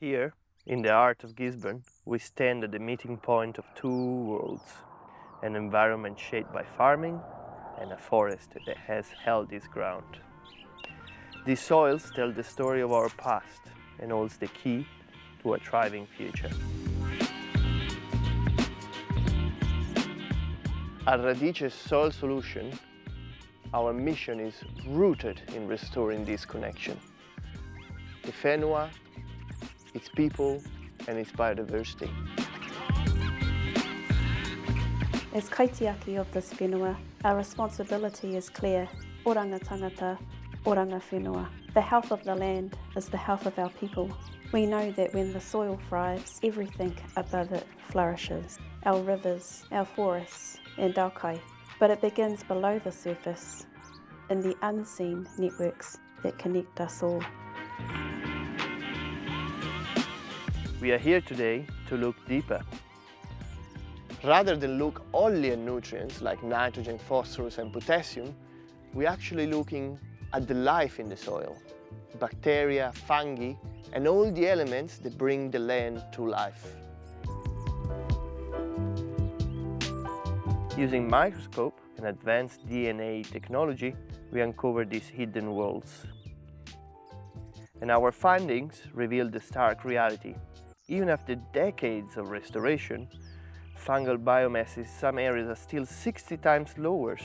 Here, in the heart of Gisborne, we stand at the meeting point of two worlds, an environment shaped by farming and a forest that has held its ground. These soils tell the story of our past and holds the key to a thriving future. At Radice's Soil Solution, our mission is rooted in restoring this connection. The whenua, its people, and its biodiversity. As kaitiaki of this whenua, our responsibility is clear. Oranga tangata, oranga whenua. The health of the land is the health of our people. We know that when the soil thrives, everything above it flourishes. Our rivers, our forests, and our kai. But it begins below the surface, in the unseen networks that connect us all. We are here today to look deeper. Rather than look only at nutrients like nitrogen, phosphorus and potassium, we're actually looking at the life in the soil, bacteria, fungi, and all the elements that bring the land to life. Using microscope and advanced DNA technology, we uncover these hidden worlds. And our findings reveal the stark reality. Even after decades of restoration, fungal biomass in some areas are still 60 times lower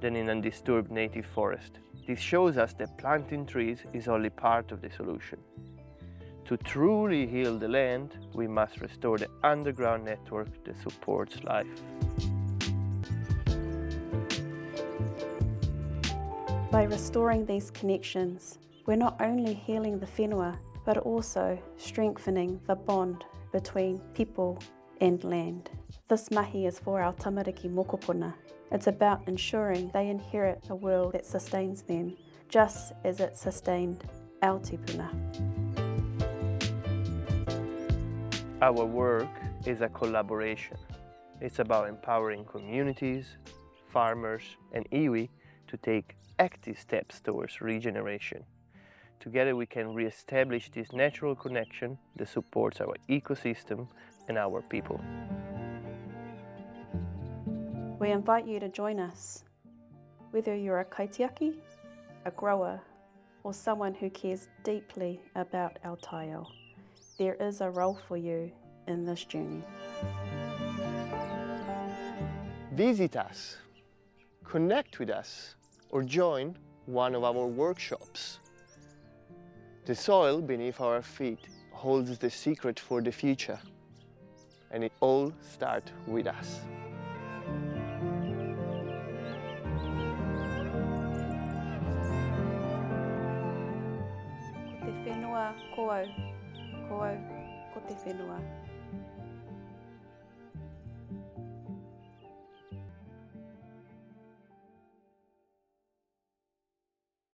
than in undisturbed native forest. This shows us that planting trees is only part of the solution. To truly heal the land, we must restore the underground network that supports life. By restoring these connections, we're not only healing the whenua, but also strengthening the bond between people and land. This mahi is for our tamariki mokopuna. It's about ensuring they inherit a world that sustains them, just as it sustained our tipuna. Our work is a collaboration. It's about empowering communities, farmers and iwi to take active steps towards regeneration. Together we can re-establish this natural connection that supports our ecosystem and our people. We invite you to join us, whether you're a kaitiaki, a grower, or someone who cares deeply about our taiao. There is a role for you in this journey. Visit us, connect with us, or join one of our workshops. The soil beneath our feet holds the secret for the future, and it all starts with us. Ko te whenua, ko au, ko te whenua.